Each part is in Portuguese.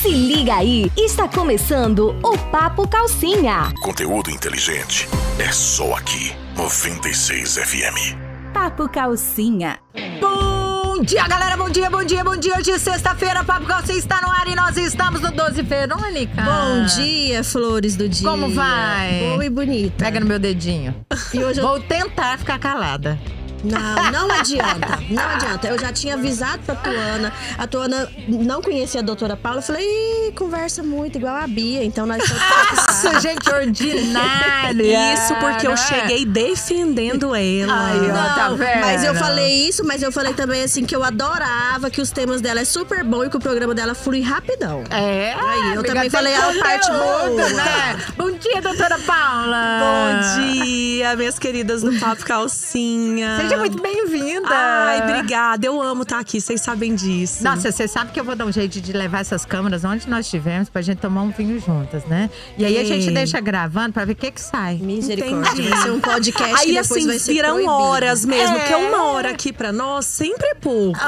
Se liga aí, está começando o Papo Calcinha. Conteúdo inteligente é só aqui, 96 FM. Papo Calcinha. Bom dia, galera, bom dia, bom dia, bom dia. Hoje é sexta-feira, Papo Calcinha está no ar e nós estamos no 12 Verônica. Bom dia, flores do dia. Como vai? Boa e bonita. Pega no meu dedinho. E hoje Vou tentar ficar calada. Não adianta, não adianta. Eu já tinha avisado pra Tuana. A Tuana não conhecia a doutora Paula. Eu falei, conversa muito, igual a Bia. Então nós estamos Nossa, gente ordinária. Isso porque eu cheguei defendendo ela. Aí, ó, tá vendo? Mas eu falei isso, mas eu falei também assim que eu adorava, que os temas dela é super bom e que o programa dela flui rapidão. É, Aí, eu amiga, também falei tem a parte boa, né? Bom dia, doutora Paula. Bom dia, minhas queridas do Papo Calcinha. Seja muito bem-vinda. Ai, obrigada. Eu amo estar aqui, vocês sabem disso. Nossa, você sabe que eu vou dar um jeito de levar essas câmeras onde nós estivermos pra gente tomar um vinho juntas, né? E aí a gente deixa gravando pra ver o que sai. Misericórdia. Entendi. Vai ser um podcast Aí que depois assim, vai ser viram proibido. horas mesmo, porque 1 hora aqui pra nós sempre é pouco.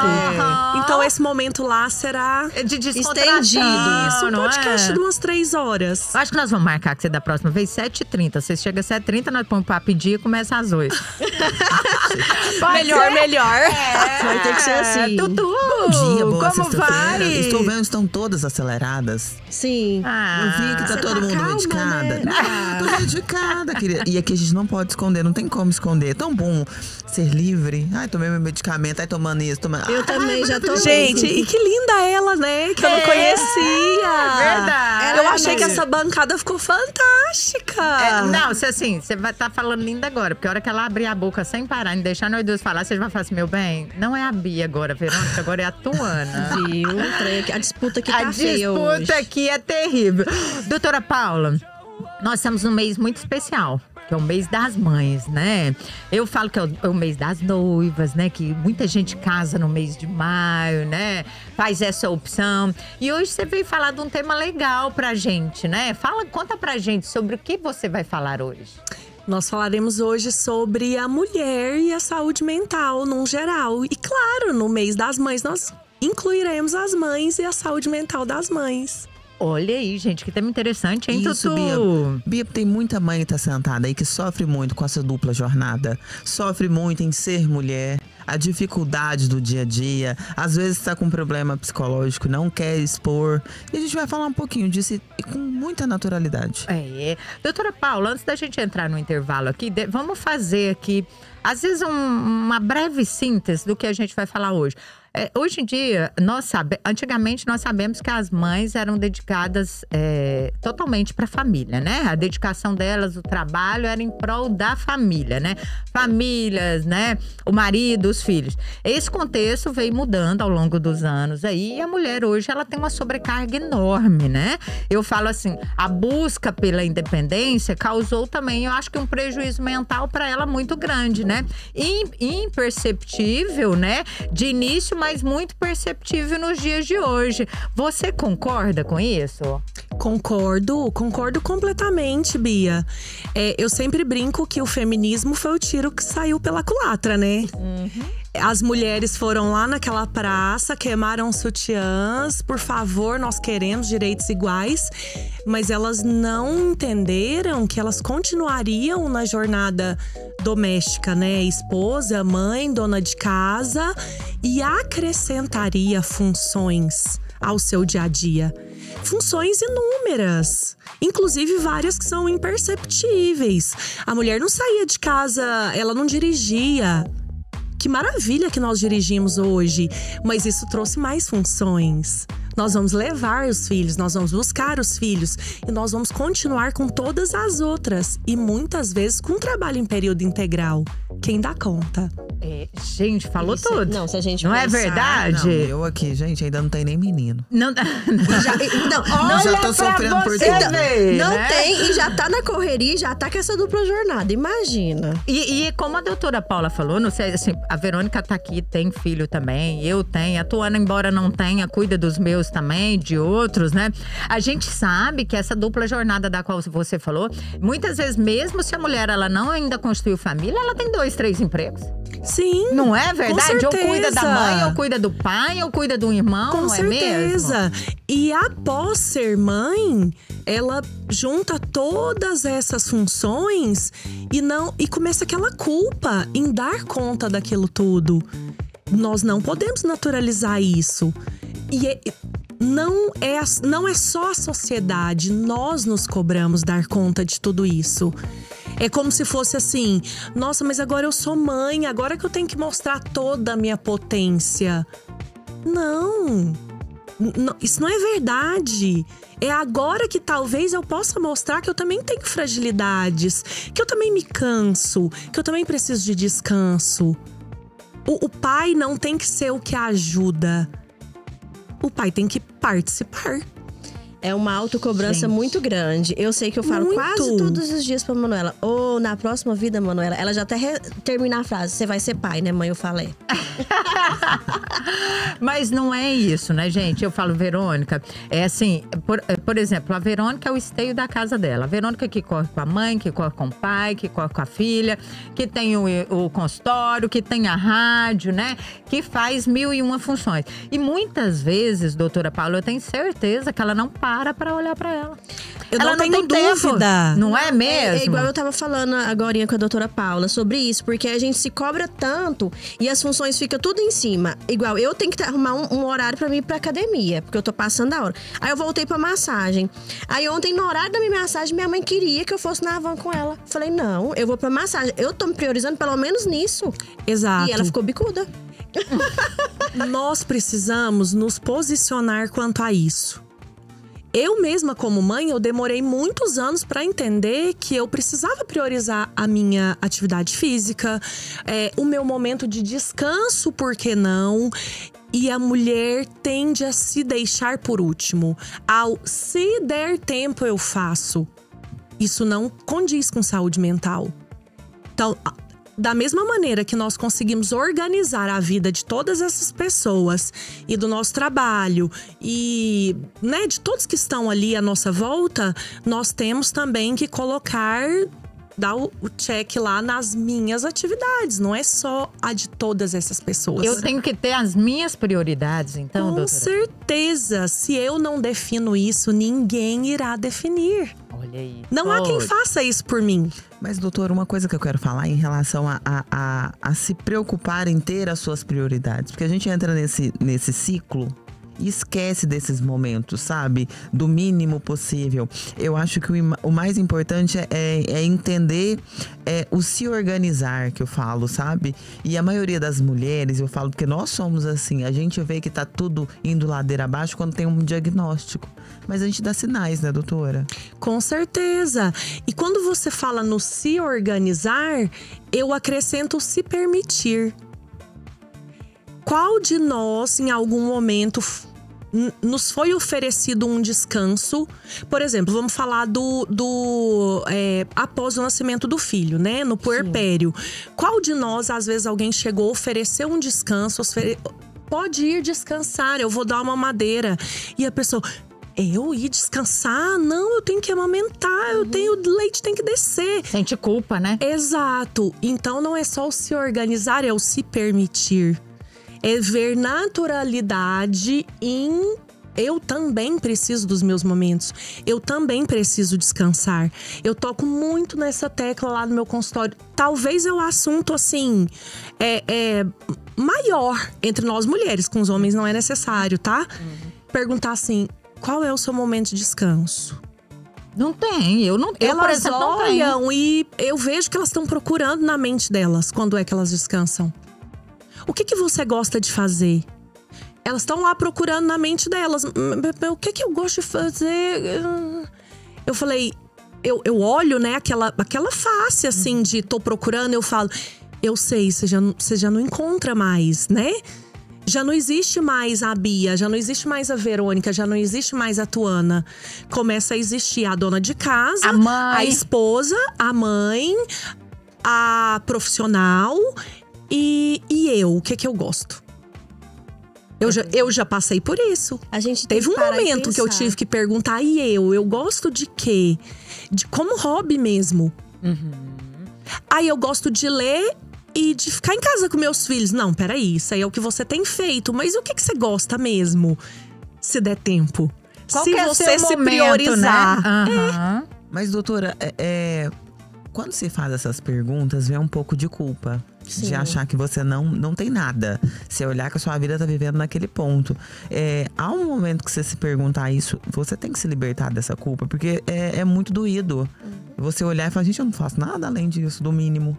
Então esse momento lá será De descontração. Estendido. isso, um não podcast é? de umas 3 horas. Acho que nós vamos marcar que você da próxima vez 7h30. Você chega às 7h30, nós põe o papo em dia e começa às 8. Melhor. Vai ter que ser assim. Tutu, Bom dia, boa como sexta-feira. vai? Estou vendo que estão todas aceleradas. Sim. Eu vi que tá Você todo tá mundo calma, medicada. né? Tô medicada, querida. E aqui a gente não pode esconder, não tem como esconder. É tão bom ser livre. Ai, tomei meu medicamento, ai, tomando isso, tomando… Eu também já tô. Gente, e que linda ela, né? Que eu não conhecia. Verdade. Eu achei que essa bancada ficou fantástica. Não, você vai estar falando linda agora. Porque a hora que ela abrir a boca sem parar, não deixar nós duas falar, você vai falar assim, meu bem, não é a Bia agora, Verônica, agora é a Tuana. Viu? A disputa aqui A tá feia hoje. disputa aqui é terrível. Doutora Paula, nós estamos num mês muito especial, que é o mês das mães, né? Eu falo que é o mês das noivas, né? Que muita gente casa no mês de maio, né? Faz essa opção. E hoje você veio falar de um tema legal pra gente, né? Conta pra gente sobre o que você vai falar hoje. Nós falaremos hoje sobre a mulher e a saúde mental, num geral. E claro, no mês das mães, nós incluiremos as mães e a saúde mental das mães. Olha aí, gente, que tema interessante, hein, Isso, Tutu? Bia, tem muita mãe que tá sentada aí que sofre muito com essa dupla jornada. Sofre muito em ser mulher, a dificuldade do dia a dia. Às vezes tá com um problema psicológico, não quer expor. E a gente vai falar um pouquinho disso e com muita naturalidade. Doutora Paula, antes da gente entrar no intervalo aqui, vamos fazer aqui, às vezes, uma breve síntese do que a gente vai falar hoje. Hoje em dia, antigamente nós sabemos que as mães eram dedicadas totalmente para a família, né? A dedicação delas, o trabalho era em prol da família, né? Famílias, né? O marido, os filhos. Esse contexto veio mudando ao longo dos anos aí, e a mulher hoje ela tem uma sobrecarga enorme, né? Eu falo assim, a busca pela independência causou também, eu acho que um prejuízo mental para ela muito grande, né? Imperceptível, né? De início, mas muito perceptível nos dias de hoje. Você concorda com isso? Concordo completamente, Bia. Eu sempre brinco que o feminismo foi o tiro que saiu pela culatra, né? As mulheres foram lá naquela praça, queimaram sutiãs. Por favor, nós queremos direitos iguais. Mas elas não entenderam que elas continuariam na jornada doméstica, né? Esposa, mãe, dona de casa. E acrescentaria funções ao seu dia a dia. Funções inúmeras, inclusive várias que são imperceptíveis. A mulher não saía de casa, ela não dirigia. Que maravilha que nós dirigimos hoje, mas isso trouxe mais funções. Nós vamos levar os filhos, nós vamos buscar os filhos e nós vamos continuar com todas as outras. E muitas vezes com trabalho em período integral. Quem dá conta? Gente, falou Isso, tudo. não, se a gente não é pensar, verdade? Não, eu aqui, gente, ainda não tem nem menino. Não, Já tô sofrendo por você tudo. ver, Não né? tem, e já tá na correria, e já tá com essa dupla jornada, imagina. E como a doutora Paula falou, não sei, assim, a Verônica tá aqui, tem filho também, eu tenho. A Tuana, embora não tenha, cuida dos meus também, de outros, né? A gente sabe que essa dupla jornada da qual você falou, muitas vezes, mesmo se a mulher ela não ainda construiu família, ela tem 2, 3 empregos. Sim. Não é verdade? Com Ou cuida da mãe, certeza. ou cuida do pai, ou cuida do irmão, Com não é mesmo? certeza. E após ser mãe, ela junta todas essas funções e começa aquela culpa em dar conta daquilo tudo. Nós não podemos naturalizar isso. E não é só a sociedade, nós nos cobramos dar conta de tudo isso. É como se fosse assim: nossa, mas agora eu sou mãe, agora que eu tenho que mostrar toda a minha potência. Não, isso não é verdade. É agora que talvez eu possa mostrar que eu também tenho fragilidades, que eu também me canso, que eu também preciso de descanso. O pai não tem que ser o que ajuda. O pai tem que participar. É uma autocobrança muito grande. Eu sei que eu falo quase todos os dias pra Manuela. Ou na próxima vida, Manuela. Ela já até termina a frase. Você vai ser pai, né, mãe? Eu falei. Mas não é isso, né, gente? Eu falo, Verônica, é assim, por exemplo, a Verônica é o esteio da casa dela. A Verônica que corre com a mãe, que corre com o pai, que corre com a filha, que tem o consultório, que tem a rádio, né? Que faz 1001 funções. E muitas vezes, doutora Paula, eu tenho certeza que ela não para olhar pra ela. Ela não tenho dúvida. Não é mesmo? É igual eu tava falando agorinha com a doutora Paula sobre isso. Porque a gente se cobra tanto e as funções ficam tudo em cima. Igual eu tenho que arrumar um horário pra mim ir pra academia. Porque eu tô passando a hora. Aí eu voltei pra massagem. Aí ontem, no horário da minha massagem, minha mãe queria que eu fosse na van com ela. Falei, não, eu vou pra massagem. Eu tô me priorizando pelo menos nisso. Exato. E ela ficou bicuda. Nós precisamos nos posicionar quanto a isso. Eu mesma, como mãe, eu demorei muitos anos para entender que eu precisava priorizar a minha atividade física, o meu momento de descanso, por que não? E a mulher tende a se deixar por último. Ao se der tempo, eu faço. Isso não condiz com saúde mental. Então, da mesma maneira que nós conseguimos organizar a vida de todas essas pessoas e do nosso trabalho e, né, de todos que estão ali à nossa volta, nós temos também que dar o check lá nas minhas atividades. Não é só a de todas essas pessoas. Eu tenho que ter as minhas prioridades, então, doutora? Com certeza. Se eu não defino isso, ninguém irá definir. Olha aí. Não há quem faça isso por mim. Mas, doutor, uma coisa que eu quero falar em relação a se preocupar em ter as suas prioridades. Porque a gente entra nesse ciclo e esquece desses momentos, sabe? Do mínimo possível. Eu acho que o mais importante é entender o se organizar, que eu falo, sabe? E a maioria das mulheres, eu falo porque nós somos assim, a gente vê que tá tudo indo ladeira abaixo quando tem um diagnóstico. Mas a gente dá sinais, né, doutora? Com certeza. E quando você fala no se organizar, eu acrescento o se permitir. Qual de nós, em algum momento, nos foi oferecido um descanso? Por exemplo, vamos falar após o nascimento do filho, né? No puerpério. Sim. Qual de nós, às vezes, alguém chegou, ofereceu um descanso, pode ir descansar, eu vou dar uma mamadeira. E a pessoa, eu ir descansar? Não, eu tenho que amamentar, o leite tem que descer. Sente culpa, né? Exato. Então não é só o se organizar, é o se permitir. É ver naturalidade em eu também preciso dos meus momentos. Eu também preciso descansar. Eu toco muito nessa tecla lá no meu consultório. Talvez é o assunto, assim, maior entre nós mulheres. Com os homens não é necessário, tá? Perguntar assim, qual é o seu momento de descanso? Não tem, eu não tenho. Elas olham e eu vejo que elas estão procurando na mente delas quando é que elas descansam. O que você gosta de fazer? Elas estão lá procurando na mente delas. O que eu gosto de fazer? Eu falei, eu olho, né, aquela face assim de tô procurando, eu falo, eu sei, você já não encontra mais, né? Já não existe mais a Bia, já não existe mais a Verônica, já não existe mais a Tuana. Começa a existir a dona de casa, a mãe, a esposa, a mãe, a profissional e eu. O que eu gosto? Eu já passei por isso. A gente teve um momento que eu tive que perguntar, e eu gosto de quê? Como hobby mesmo. Aí eu gosto de ler e de ficar em casa com meus filhos. Não, peraí, isso aí é o que você tem feito. Mas o que você gosta mesmo? Se der tempo. Qual se que é você seu se momento, priorizar. Né? Mas, doutora, quando se faz essas perguntas, vem um pouco de culpa. Sim. De achar que você não tem nada. Você olhar que a sua vida tá vivendo naquele ponto. Há um momento que você se perguntar isso, você tem que se libertar dessa culpa. Porque é muito doído. Você olhar e falar, gente, eu não faço nada além disso, do mínimo.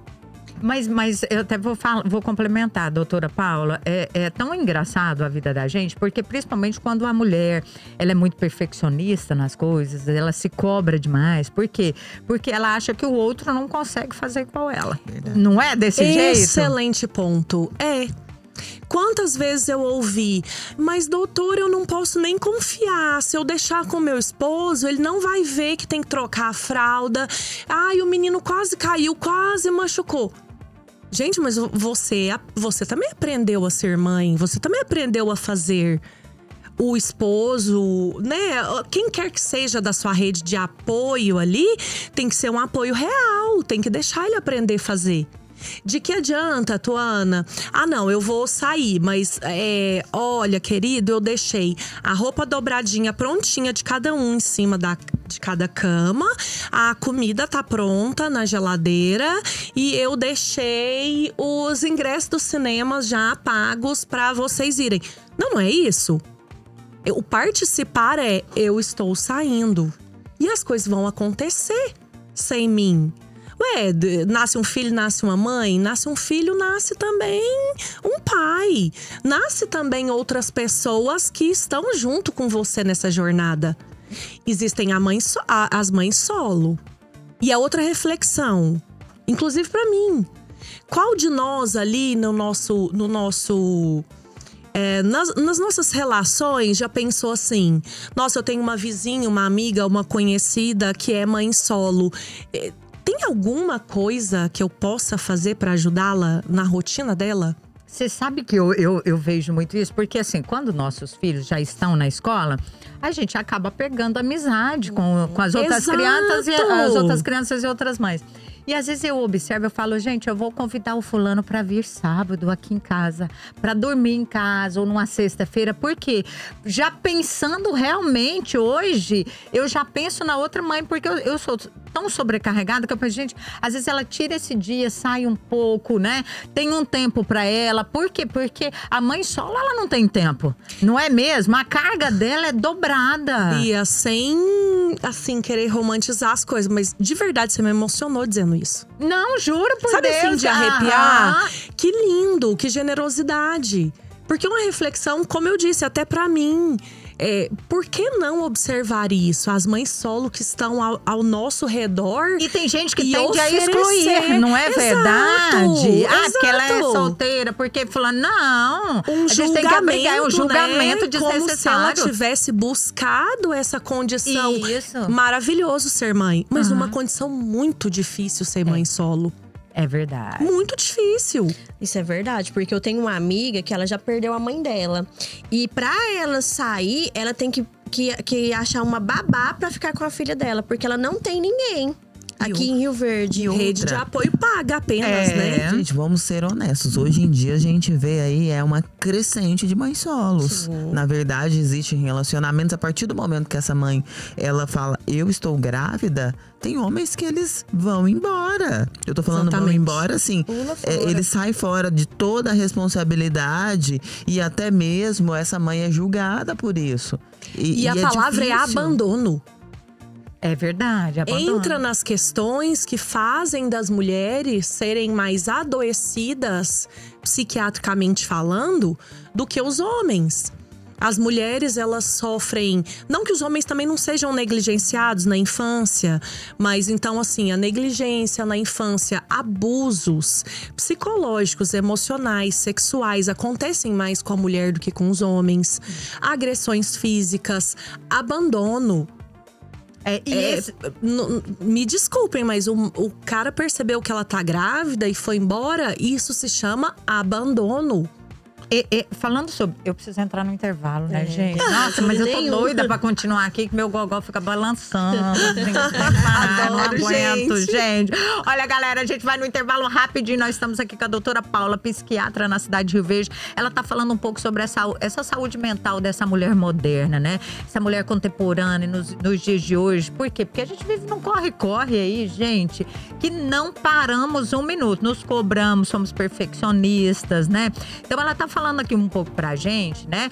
Mas eu até vou complementar, doutora Paula. É tão engraçado a vida da gente, porque principalmente quando a mulher ela é muito perfeccionista nas coisas, ela se cobra demais. Por quê? Porque ela acha que o outro não consegue fazer igual ela. Verdade. Não é desse jeito? Excelente ponto. Quantas vezes eu ouvi, mas doutor, eu não posso nem confiar. Se eu deixar com meu esposo, ele não vai ver que tem que trocar a fralda. Ai, o menino quase caiu, quase machucou. Gente, mas você também aprendeu a ser mãe, você também aprendeu a fazer. O esposo, né? Quem quer que seja da sua rede de apoio ali, tem que ser um apoio real, tem que deixar ele aprender a fazer. De que adianta, Tuana? Ah, não, eu vou sair, mas olha, querido, eu deixei a roupa dobradinha prontinha de cada um em cima de cada cama. A comida tá pronta na geladeira e eu deixei os ingressos dos cinemas já pagos pra vocês irem. Não é isso. O participar eu estou saindo. E as coisas vão acontecer sem mim. Nasce um filho, nasce uma mãe. Nasce um filho, nasce também um pai. Nasce também outras pessoas que estão junto com você nessa jornada. Existem as mães solo. E a outra reflexão, inclusive pra mim. Qual de nós ali nas nossas relações já pensou assim: nossa, eu tenho uma vizinha, uma amiga, uma conhecida que é mãe solo. Tem alguma coisa que eu possa fazer para ajudá-la na rotina dela? Você sabe que eu vejo muito isso, porque assim, quando nossos filhos já estão na escola, a gente acaba pegando amizade com as outras crianças e outras mães. E às vezes eu observo, eu falo, gente, eu vou convidar o fulano para vir sábado aqui em casa, para dormir em casa ou numa sexta-feira. Por quê? Já pensando realmente hoje, eu já penso na outra mãe, porque eu sou tão sobrecarregada que eu penso, gente, às vezes ela tira esse dia, sai um pouco, né? Tem um tempo para ela. Por quê? Porque a mãe solo, ela não tem tempo. Não é mesmo? A carga dela é dobrada. E sem, assim, querer romantizar as coisas, mas de verdade você me emocionou dizendo isso. Não, juro por Sabe Deus. assim, de arrepiar? Que lindo, que generosidade. Porque uma reflexão, como eu disse, até pra mim… por que não observar isso? As mães solo que estão ao nosso redor. E tem gente que tende a excluir, não é verdade? Que ela é solteira, porque fulano, não. A gente tem que abrigar um julgamento, né? desnecessário. Como se ela tivesse buscado essa condição. Isso. Maravilhoso ser mãe. Mas uma condição muito difícil ser mãe solo. É verdade. Muito difícil. Isso é verdade, porque eu tenho uma amiga que ela já perdeu a mãe dela. E pra ela sair, ela tem que achar uma babá pra ficar com a filha dela. Porque ela não tem ninguém aqui em Rio Verde. Rede de apoio paga apenas, né? Gente, vamos ser honestos. Hoje em dia a gente vê aí uma crescente de mães solos. Sim. Na verdade, existem relacionamentos. A partir do momento que essa mãe, ela fala, eu estou grávida… Tem homens que eles vão embora. Eu tô falando vão embora, assim. Ele sai fora de toda a responsabilidade. E até mesmo essa mãe é julgada por isso. E a palavra é abandono. É verdade, abandono. Entra nas questões que fazem das mulheres serem mais adoecidas, psiquiatricamente falando, do que os homens. As mulheres, elas sofrem… Não que os homens também não sejam negligenciados na infância, mas então, assim, a negligência na infância, abusos psicológicos, emocionais, sexuais acontecem mais com a mulher do que com os homens. Agressões físicas, abandono. Me desculpem, mas o cara percebeu que ela tá grávida e foi embora. Isso se chama abandono. falando sobre… Eu preciso entrar no intervalo, né, gente? Nossa, mas eu tô doida pra continuar aqui, que meu gogó fica balançando. Não aguento, gente. Olha, galera, a gente vai no intervalo rapidinho. Nós estamos aqui com a doutora Paula, psiquiatra na cidade de Rio Verde. Ela tá falando um pouco sobre essa saúde mental dessa mulher moderna, né? Essa mulher contemporânea nos dias de hoje. Por quê? Porque a gente vive num corre-corre aí, gente, que não paramos um minuto. Nos cobramos, somos perfeccionistas, né? Então ela tá falando aqui um pouco pra gente, né?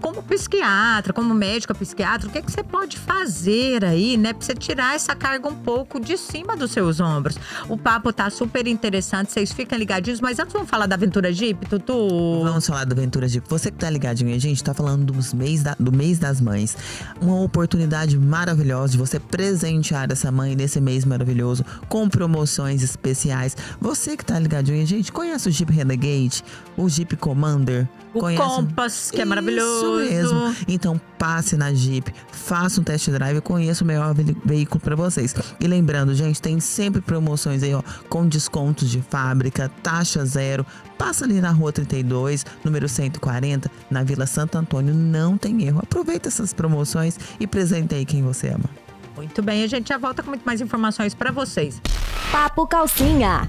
Como psiquiatra, como médica psiquiatra, o que você pode fazer aí, né? Pra você tirar essa carga um pouco de cima dos seus ombros. O papo tá super interessante, vocês ficam ligadinhos. Mas antes vamos falar da Aventura Jeep, Tutu? Vamos falar da Aventura Jeep. Você que tá ligadinho, a gente tá falando do mês das mães. Uma oportunidade maravilhosa de você presentear essa mãe nesse mês maravilhoso com promoções especiais. Você que tá ligadinho, a gente conhece o Jeep Renegade, o Jeep Commander. O Compass, que é maravilhoso. Isso mesmo. Então passe na Jeep, faça um test drive e conheça o melhor veículo para vocês. E lembrando, gente, tem sempre promoções aí, ó, com descontos de fábrica, taxa zero. Passa ali na Rua 32, número 140, na Vila Santo Antônio. Não tem erro. Aproveita essas promoções e presenteie quem você ama. Muito bem, a gente já volta com muito mais informações para vocês. Papo Calcinha.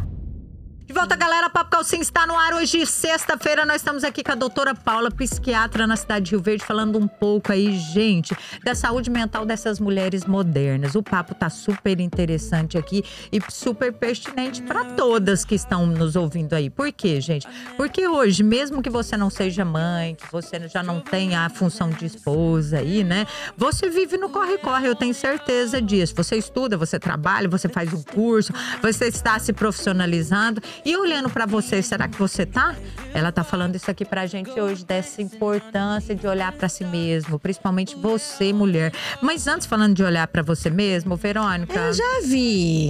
De volta, galera, Papo Calcinha está no ar. Hoje, sexta-feira, nós estamos aqui com a doutora Paula, psiquiatra na cidade de Rio Verde, falando um pouco aí, gente, da saúde mental dessas mulheres modernas. O papo tá super interessante aqui e super pertinente para todas que estão nos ouvindo aí. Por quê, gente? Porque hoje, mesmo que você não seja mãe, que você já não tenha a função de esposa aí, né? Você vive no corre-corre, eu tenho certeza disso. Você estuda, você trabalha, você faz um curso, você está se profissionalizando. E olhando pra você, será que você tá? Ela tá falando isso aqui pra gente hoje, dessa importância de olhar pra si mesmo, principalmente você, mulher. Mas antes, falando de olhar pra você mesmo, Verônica… Eu já vi.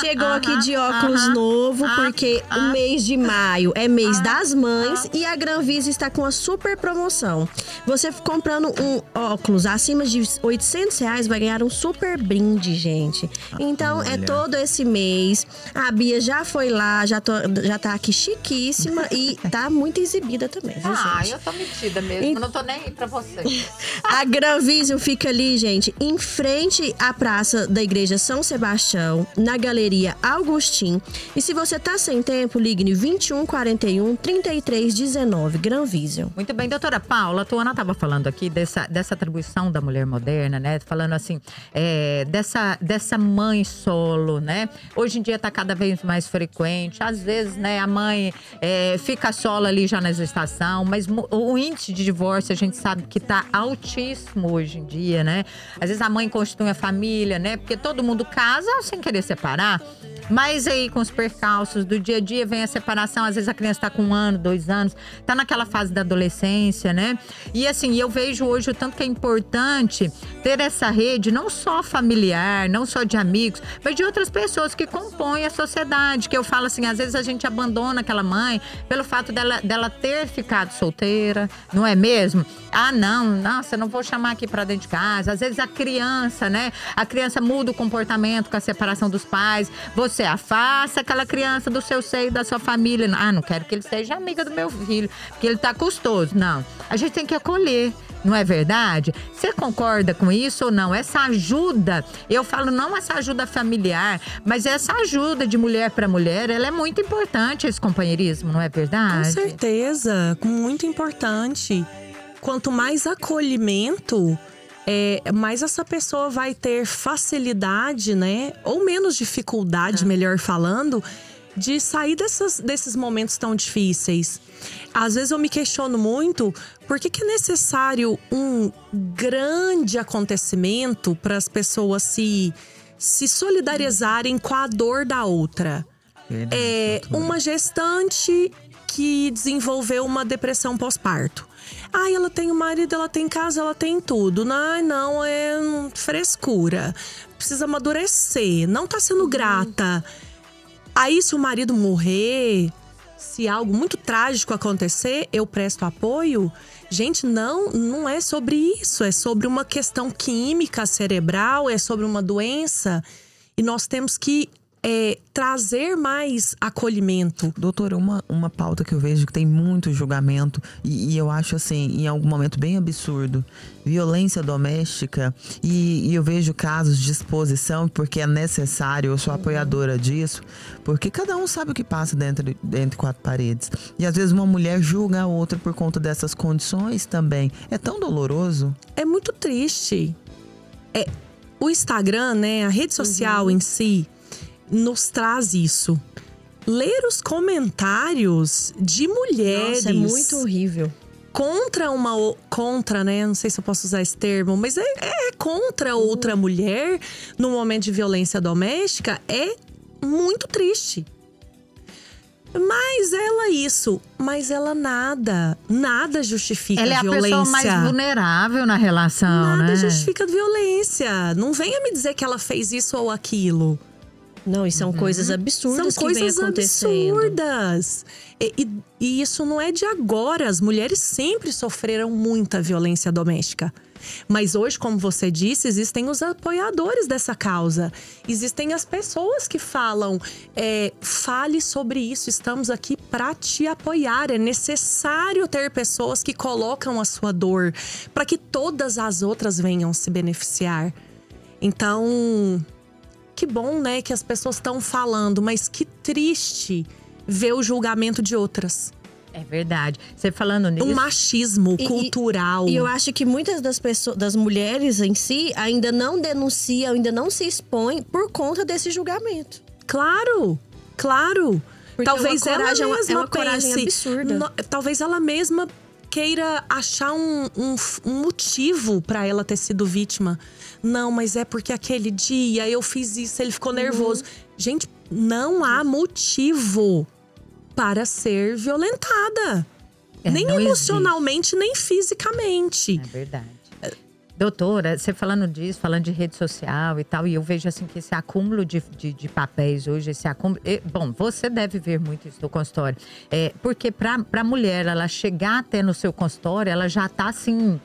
Chegou aqui de óculos novo, porque o mês de maio é mês das mães e a Granvisa está com a super promoção. Você comprando um óculos acima de R$800 vai ganhar um super brinde, gente. Então, é todo esse mês. A Bia já foi lá, já tá aqui chiquíssima e tá muito exibida também, viu, gente? Eu tô metida mesmo, não tô nem aí pra vocês. A Granvision fica ali, gente, em frente à praça da Igreja São Sebastião, na Galeria Augustim. E se você tá sem tempo, ligue no 21 41 33 19, Granvision. Muito bem, doutora Paula, a Tuana tava falando aqui dessa atribuição da mulher moderna, né? Falando assim, dessa mãe solo, né? Hoje em dia tá cada vez mais frequente. Às vezes, né, a mãe fica sola ali já na gestação, mas o índice de divórcio a gente sabe que tá altíssimo hoje em dia, né? Às vezes a mãe constitui a família, né? Porque todo mundo casa sem querer separar. Mas aí, com os percalços do dia a dia, vem a separação. Às vezes a criança tá com 1 ano, 2 anos, tá naquela fase da adolescência, né? E assim, eu vejo hoje o tanto que é importante ter essa rede, não só familiar, não só de amigos, mas de outras pessoas que compõem a sociedade. Que eu falo assim, às vezes a gente abandona aquela mãe pelo fato dela ter ficado solteira, não é mesmo? Nossa, eu não vou chamar aqui pra dentro de casa. Às vezes a criança, né? A criança muda o comportamento com a separação dos pais. Você afasta aquela criança do seu seio, da sua família. Não quero que ele seja amiga do meu filho, porque ele tá custoso. Não, a gente tem que acolher. Não é verdade? Você concorda com isso ou não? Essa ajuda, eu falo não essa ajuda familiar, mas essa ajuda de mulher para mulher, ela é muito importante, esse companheirismo, não é verdade? Com certeza, muito importante. Quanto mais acolhimento, mais essa pessoa vai ter facilidade, né? Ou menos dificuldade, melhor falando, de sair desses momentos tão difíceis. Às vezes eu me questiono muito por que é necessário um grande acontecimento para as pessoas se solidarizarem com a dor da outra. Uma gestante que desenvolveu uma depressão pós-parto. Ela tem o marido, ela tem casa, ela tem tudo. Não, é frescura. Precisa amadurecer, não tá sendo grata. Aí, se o marido morrer, se algo muito trágico acontecer, eu presto apoio? Gente, não é sobre isso. É sobre uma questão química cerebral, é sobre uma doença. E nós temos que trazer mais acolhimento. Doutora, uma pauta que eu vejo que tem muito julgamento e eu acho assim, em algum momento bem absurdo, violência doméstica, e eu vejo casos de exposição porque é necessário, eu sou apoiadora disso, porque cada um sabe o que passa dentro quatro paredes. E às vezes uma mulher julga a outra por conta dessas condições também. É tão doloroso. É muito triste. O Instagram, né, a rede social em si, nos traz isso. Ler os comentários de mulheres… Nossa, é muito horrível. Contra, né? Não sei se eu posso usar esse termo, mas é contra outra mulher no momento de violência doméstica, é muito triste. Mas ela nada justifica a violência. Ela é a pessoa mais vulnerável na relação, Nada né? justifica a violência. Não venha me dizer que ela fez isso ou aquilo. Não, e são coisas absurdas São que vem coisas acontecendo. absurdas. E isso não é de agora. As mulheres sempre sofreram muita violência doméstica. Mas hoje, como você disse, existem os apoiadores dessa causa. Existem as pessoas que falam, fale sobre isso, estamos aqui para te apoiar. É necessário ter pessoas que colocam a sua dor para que todas as outras venham se beneficiar. Então… Que bom, né, que as pessoas estão falando, mas que triste ver o julgamento de outras. É verdade. Você falando nisso… Um machismo cultural. E eu acho que muitas das mulheres em si ainda não denunciam, ainda não se expõem por conta desse julgamento. Claro. Porque Talvez ela mesma é uma coragem absurda. Talvez ela mesma queira achar um motivo para ela ter sido vítima. Não, mas é porque aquele dia eu fiz isso, ele ficou nervoso. Gente, não há motivo para ser violentada. Nem emocionalmente, nem fisicamente. É verdade. Doutora, você falando disso, falando de rede social e tal, e eu vejo assim que esse acúmulo de papéis hoje, esse acúmulo… Bom, você deve ver muito isso no consultório. Porque pra mulher, ela chegar até no seu consultório, ela já tá assim…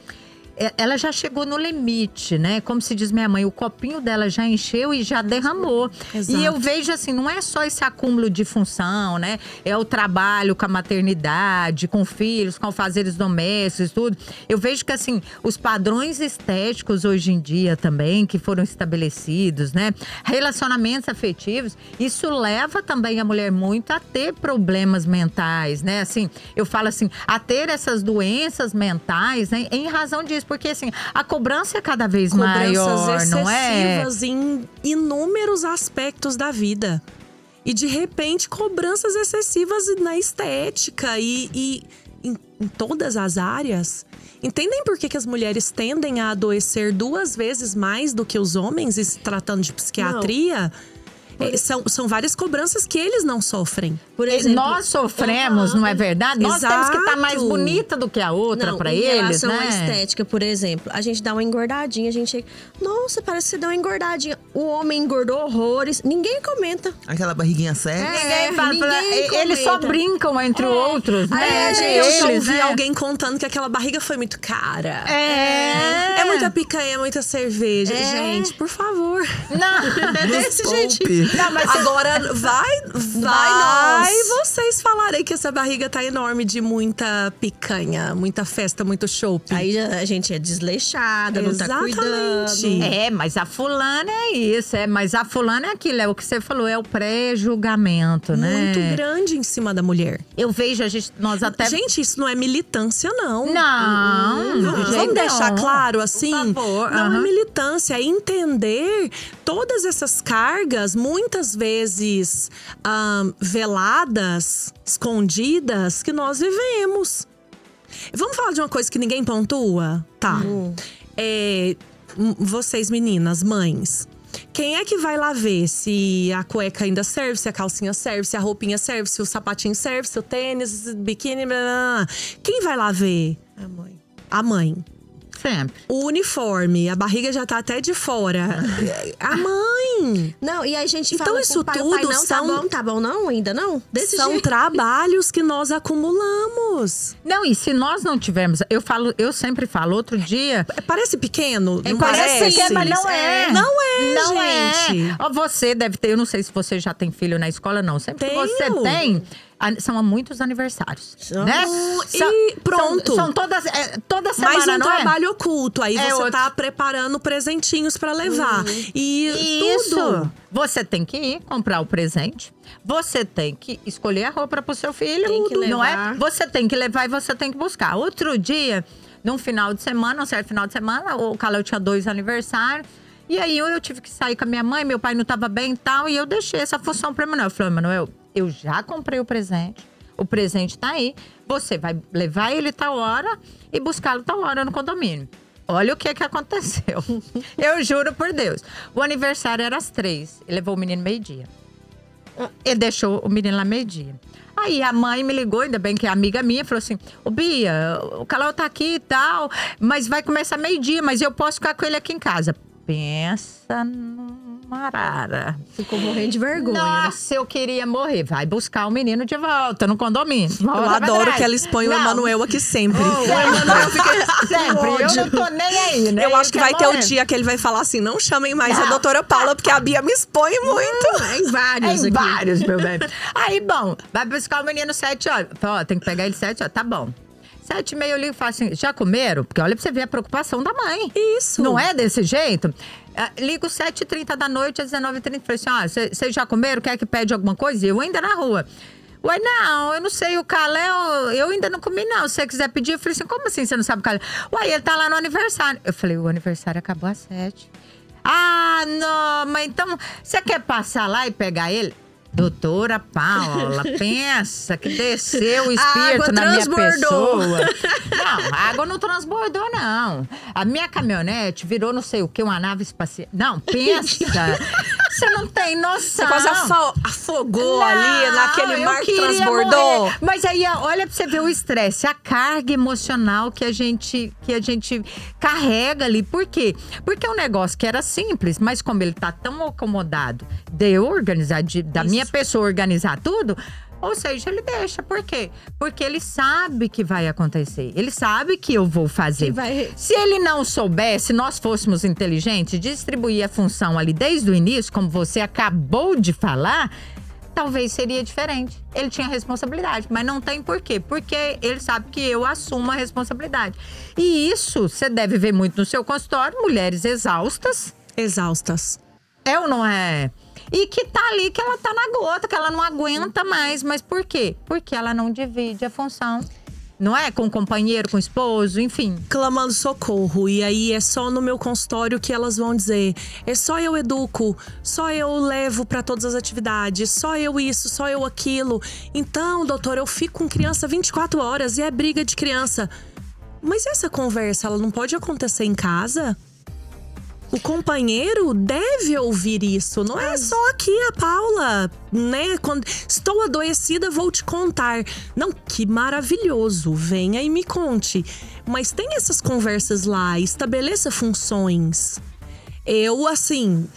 Ela já chegou no limite, né? Como se diz minha mãe, o copinho dela já encheu e já derramou. Exato. E eu vejo assim, não é só esse acúmulo de função, né? É o trabalho com a maternidade, com filhos, com afazeres domésticos, tudo. Eu vejo que assim, os padrões estéticos hoje em dia também, que foram estabelecidos, né? Relacionamentos afetivos, isso leva também a mulher muito a ter problemas mentais, né? Assim, eu falo assim, a ter essas doenças mentais, né? Em razão disso. Porque assim, a cobrança é cada vez maior, não é? Cobranças excessivas em inúmeros aspectos da vida. E de repente, cobranças excessivas na estética e em todas as áreas. Entendem por que as mulheres tendem a adoecer 2 vezes mais do que os homens, e se tratando de psiquiatria? São várias cobranças que eles não sofrem. Por exemplo, nós sofremos, não é verdade? Nós temos que estar mais bonita do que a outra para eles, em relação né? à estética, por exemplo, a gente dá uma engordadinha, a gente… Nossa, parece que você deu uma engordadinha. O homem engordou horrores, ninguém comenta. Aquela barriguinha sexy. Ninguém fala, ninguém eles só comenta. brincam entre outros, né? Eu já Eles, ouvi né? alguém contando que aquela barriga foi muito cara. É muita picanha, é muita cerveja. Gente, por favor. Não, Desse jeitinho. não, mas Agora vai vocês falarem que essa barriga tá enorme de muita picanha, muita festa, muito chopp. Aí a gente é desleixada, não tá cuidando. Exatamente. mas a fulana é isso, mas a fulana é aquilo, é o que você falou, é o pré-julgamento, né? Muito grande em cima da mulher. Eu vejo, nós até… Gente, isso não é militância, não. Não, de jeito Vamos deixar nenhum. claro assim? Por favor, Não é aham. militância, é entender todas essas cargas, muitas vezes veladas, escondidas, que nós vivemos. Vamos falar de uma coisa que ninguém pontua? Tá. Vocês meninas, mães, quem é que vai lá ver se a cueca ainda serve, se a calcinha serve, se a roupinha serve, se o sapatinho serve, se o tênis, biquíni, blá, blá, blá. Quem vai lá ver? A mãe. A mãe. Sempre. O uniforme, a barriga já tá até de fora. A mãe! tem. Não, e a gente Então, fala isso pro pai, o pai tudo não, são- tá bom não, ainda não? Desse São jeito. trabalhos que nós acumulamos. Não, e se nós não tivermos… Eu sempre falo, outro dia… Parece pequeno, não Parece parece? pequeno, mas não é. Não é, Não gente. é. Ó, você deve ter… Eu não sei se você já tem filho na escola, não. Sempre que Tenho. você tem… São muitos aniversários, né? E pronto. São toda semana, Mais um não é? trabalho oculto. Aí É você outro. tá preparando presentinhos pra levar. E Isso. tudo. Você tem que ir comprar o presente. Você tem que escolher a roupa pro seu filho. Tem que Não é? levar. Você tem que levar e você tem que buscar. Outro dia, num final de semana, um certo final de semana, o Caleu tinha 2 aniversários. E aí eu tive que sair com a minha mãe, meu pai não tava bem e tal. E eu deixei essa função pro Emanuel. Eu falei, Emanuel, eu já comprei o presente tá aí. Você vai levar ele tal hora e buscá-lo tal hora no condomínio. Olha o que aconteceu. Eu juro por Deus. O aniversário era às 3. Ele levou o menino meio-dia. Ele deixou o menino lá meio-dia. Aí a mãe me ligou, ainda bem que é amiga minha, falou assim: ô Bia, o Calão tá aqui e tal, mas vai começar meio-dia, mas eu posso ficar com ele aqui em casa. Pensa numa arara. Ficou morrendo de vergonha. Nossa, eu queria morrer. Vai buscar o menino de volta no condomínio. Eu adoro que ela expõe o Emanuel aqui sempre. O Emanuel fica sempre. Eu não tô nem aí, né? Eu acho que Ele vai quer ter o morrer. dia que ele vai falar assim: não chamem mais a Não. doutora Paula, porque a Bia me expõe muito. É em vários Em aqui. vários, meu bem. Aí, bom, vai buscar o menino 7 horas. Ó, tem que pegar ele 7 horas. Tá bom. 7h30 eu ligo e falo assim, já comeram? Porque olha pra você ver a preocupação da mãe. Isso. Não é desse jeito? Ligo 7h30 da noite, às 19h30. Falei assim, ó, vocês já comeram? Quer que pede alguma coisa? E eu ainda na rua. Ué, não, eu não sei, o Calé, eu ainda não comi, não. Se você quiser pedir, eu falei assim, como assim você não sabe o Calé? Ué, ele tá lá no aniversário. Eu falei, o aniversário acabou às 7. Ah, não, mas então, você quer passar lá e pegar ele? Doutora Paula, pensa que desceu o espírito água na minha transbordou. pessoa. Não, a água não transbordou, não. A minha caminhonete virou não sei o que, uma nave espacial. Não, pensa. Você não tem noção. Você quase afogou ali naquele eu mar que queria transbordou. morrer. Mas aí, olha pra você ver o estresse, a carga emocional que a gente carrega ali. Por quê? Porque é um negócio que era simples, mas como ele tá tão acomodado de eu organizar, da minha pessoa organizar tudo, ou seja, ele deixa. Por quê? Porque ele sabe que vai acontecer. Ele sabe que eu vou fazer. Se ele não soubesse, se nós fôssemos inteligentes, distribuir a função ali desde o início, como você acabou de falar, talvez seria diferente. Ele tinha responsabilidade, mas não tem por quê? Porque ele sabe que eu assumo a responsabilidade. E isso você deve ver muito no seu consultório, mulheres exaustas. Exaustas. É ou não é? E que tá ali, que ela tá na gota, que ela não aguenta mais. Mas por quê? Porque ela não divide a função. Não é? Com o companheiro, com o esposo, enfim. Clamando socorro. E aí é só no meu consultório que elas vão dizer: é só eu educo, só eu levo pra todas as atividades, só eu isso, só eu aquilo. Então, doutor, eu fico com criança 24 horas e é briga de criança. Mas essa conversa, ela não pode acontecer em casa? O companheiro deve ouvir isso. Não é só aqui a Paula, né? Quando estou adoecida, vou te contar. Não, que maravilhoso. Venha e me conte. Mas tem essas conversas lá, estabeleça funções. Eu, assim…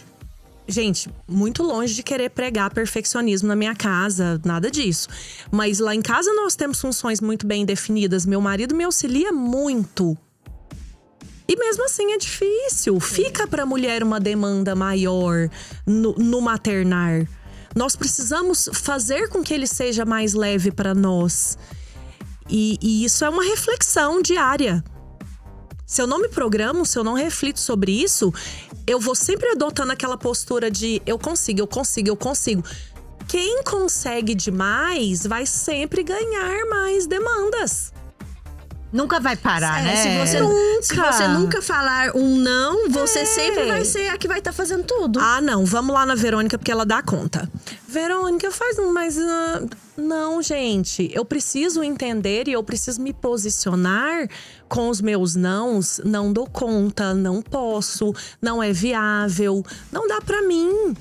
Gente, muito longe de querer pregar perfeccionismo na minha casa, nada disso. Mas lá em casa nós temos funções muito bem definidas. Meu marido me auxilia muito. E mesmo assim é difícil. Fica para a mulher uma demanda maior no maternar. Nós precisamos fazer com que ele seja mais leve para nós. E isso é uma reflexão diária. Se eu não me programo, se eu não reflito sobre isso, eu vou sempre adotando aquela postura de eu consigo, eu consigo, eu consigo. Quem consegue demais vai sempre ganhar mais demandas. Nunca vai parar, né? Se você nunca falar um não, você sempre vai ser a que vai estar fazendo tudo. Ah, não. Vamos lá na Verônica, porque ela dá conta. Verônica, faz um, mas… não, gente. Eu preciso entender e eu preciso me posicionar com os meus nãos. Não dou conta, não posso, não é viável. Não dá pra mim.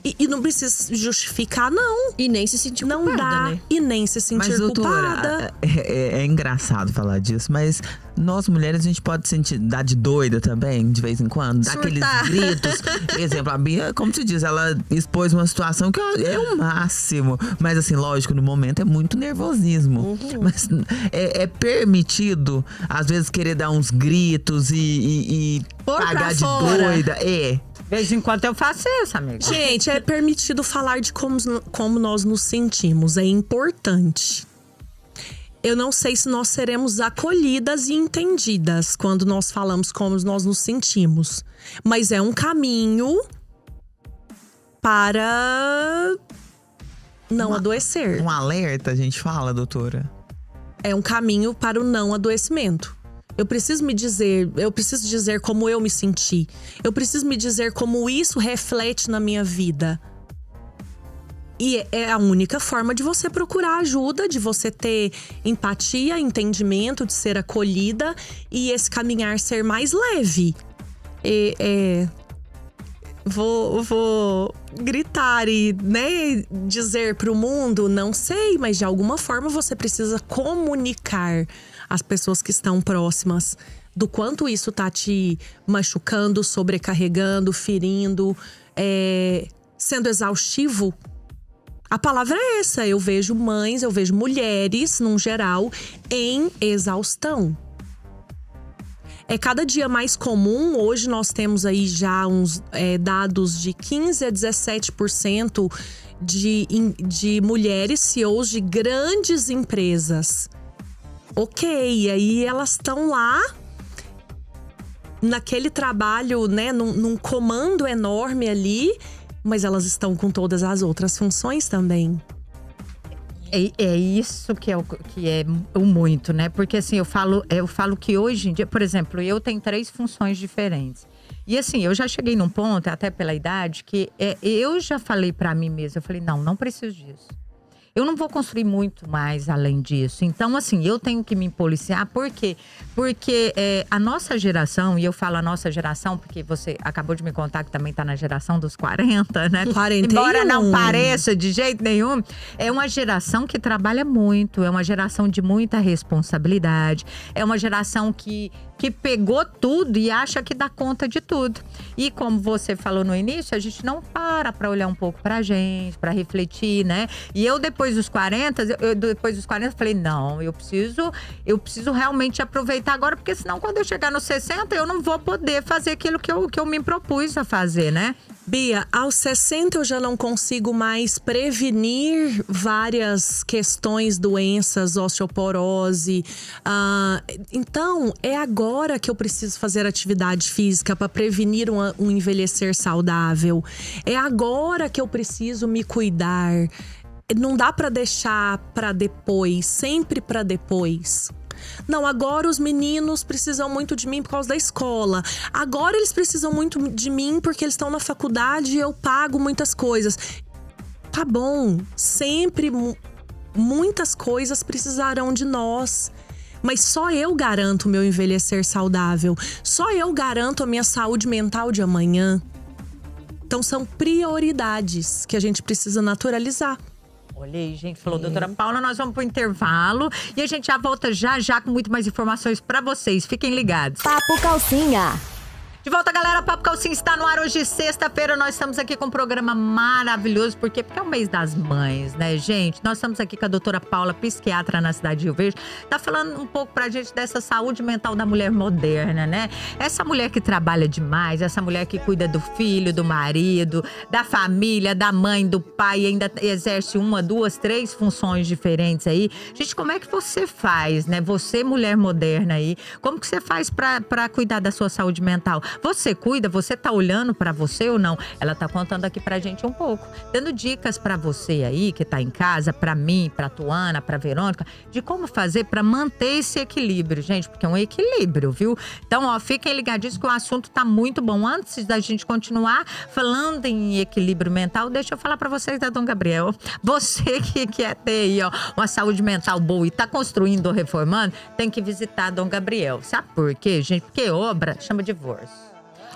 E não precisa justificar, não. E nem se sentir Não culpada, dá. né? E nem se sentir Mas, doutora, culpada. é engraçado falar disso, mas nós mulheres a gente pode sentir, dar de doida também, de vez em quando. Dar aqueles gritos. Por exemplo, a Bia, como se diz, ela expôs uma situação que é o máximo. Mas assim, lógico, no momento é muito nervosismo. Mas é permitido, às vezes, querer dar uns gritos e Pôr pra pagar de fora. doida. De vez em quando eu faço isso, amiga. Gente, é permitido falar de como nós nos sentimos. É importante. Eu não sei se nós seremos acolhidas e entendidas quando nós falamos como nós nos sentimos. Mas é um caminho para não adoecer. Um alerta, a gente fala, doutora. É um caminho para o não adoecimento. Eu preciso dizer como eu me senti. Eu preciso me dizer como isso reflete na minha vida. E é a única forma de você procurar ajuda, de você ter empatia, entendimento, de ser acolhida e esse caminhar ser mais leve. Vou gritar e, né, dizer pro mundo, não sei, mas de alguma forma você precisa comunicar às pessoas que estão próximas do quanto isso tá te machucando, sobrecarregando, ferindo, sendo exaustivo. A palavra é essa. Eu vejo mães, eu vejo mulheres, num geral, em exaustão. É cada dia mais comum. Hoje nós temos aí já uns dados de 15% a 17% de mulheres CEOs de grandes empresas. Ok, aí elas estão lá naquele trabalho, né, num comando enorme ali, mas elas estão com todas as outras funções também. É isso que é o muito, né? Porque assim, eu falo que hoje em dia, por exemplo, eu tenho 3 funções diferentes. E assim, eu já cheguei num ponto, até pela idade, que eu já falei pra mim mesma, eu falei, não preciso disso. Eu não vou construir muito mais além disso. Então, assim, eu tenho que me policiar. Por quê? Porque a nossa geração, e eu falo a nossa geração, porque você acabou de me contar que também tá na geração dos 40, né? 41. Embora não pareça de jeito nenhum, é uma geração que trabalha muito, é uma geração de muita responsabilidade, é uma geração que pegou tudo e acha que dá conta de tudo. E como você falou no início, a gente não para olhar um pouco pra gente, pra refletir, né? E eu, depois dos 40, falei, não, eu preciso realmente aproveitar agora, porque senão quando eu chegar nos 60, eu não vou poder fazer aquilo que eu me propus a fazer, né? Bia, aos 60 eu já não consigo mais prevenir várias questões, doenças, osteoporose. Então, é agora que eu preciso fazer atividade física para prevenir um envelhecer saudável. É agora que eu preciso me cuidar. Não dá para deixar para depois, sempre para depois. Não, agora os meninos precisam muito de mim por causa da escola. Agora eles precisam muito de mim porque eles estão na faculdade e eu pago muitas coisas. Tá bom, sempre muitas coisas precisarão de nós. Mas só eu garanto o meu envelhecer saudável. Só eu garanto a minha saúde mental de amanhã. Então são prioridades que a gente precisa naturalizar. Olha aí, gente, falou doutora Paula, nós vamos pro intervalo e a gente já volta já com muito mais informações pra vocês. Fiquem ligados. Papo Calcinha. De volta, galera. Papo Calcinha está no ar hoje, sexta-feira. Nós estamos aqui com um programa maravilhoso. Por quê? Porque é o mês das mães, né, gente? Nós estamos aqui com a doutora Paula, psiquiatra na cidade de Rio Verde. Tá falando um pouco pra gente dessa saúde mental da mulher moderna, né? Essa mulher que trabalha demais, essa mulher que cuida do filho, do marido, da família, da mãe, do pai, e ainda exerce 1, 2, 3 funções diferentes aí. Gente, como é que você faz, né? Você, mulher moderna aí, como que você faz pra cuidar da sua saúde mental? Você cuida? Você tá olhando pra você ou não? Ela tá contando aqui pra gente um pouco, dando dicas pra você aí que tá em casa, pra mim, pra Tuana, pra Verônica, de como fazer pra manter esse equilíbrio, gente, porque é um equilíbrio, viu? Então, ó, fiquem ligadinhos que o assunto tá muito bom. Antes da gente continuar falando em equilíbrio mental, deixa eu falar pra vocês da Dom Gabriel. Você que quer ter aí, ó, uma saúde mental boa e tá construindo ou reformando, tem que visitar Dom Gabriel. Sabe por quê, gente? Porque obra chama divórcio.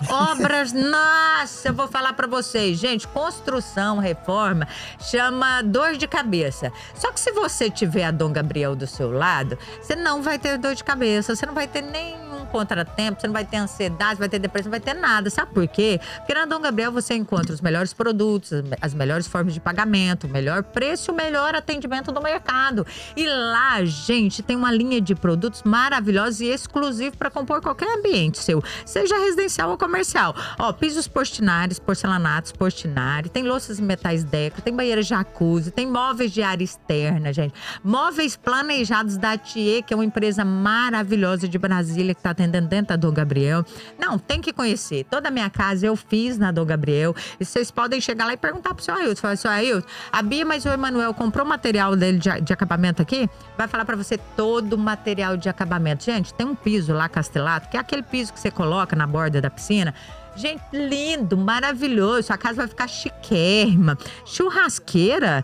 Obras, nossa, eu vou falar pra vocês. Gente, construção, reforma, chama dor de cabeça. Só que se você tiver a Dom Gabriel do seu lado, você não vai ter dor de cabeça, você não vai ter nenhum contratempo, você não vai ter ansiedade, vai ter depressão, não vai ter nada. Sabe por quê? Porque na Dom Gabriel você encontra os melhores produtos, as melhores formas de pagamento, o melhor preço, o melhor atendimento do mercado. E lá, gente, tem uma linha de produtos maravilhosos e exclusivos para compor qualquer ambiente seu, seja residencial ou comercial. Ó, pisos portinares, porcelanatos portinari, tem louças e metais Deca, tem banheira jacuzzi, tem móveis de área externa, gente. Móveis planejados da Thier, que é uma empresa maravilhosa de Brasília, que tá atendendo dentro da Dom Gabriel. Não, tem que conhecer. Toda a minha casa eu fiz na Dom Gabriel. E vocês podem chegar lá e perguntar pro seu Ailton. Falar, seu Ailton, a Bia, mas o Emanuel comprou o material dele de acabamento aqui? Vai falar pra você todo o material de acabamento. Gente, tem um piso lá, Castelato, que é aquele piso que você coloca na borda da piscina. Gente, lindo, maravilhoso. Sua casa vai ficar chiquérrima. Churrasqueira,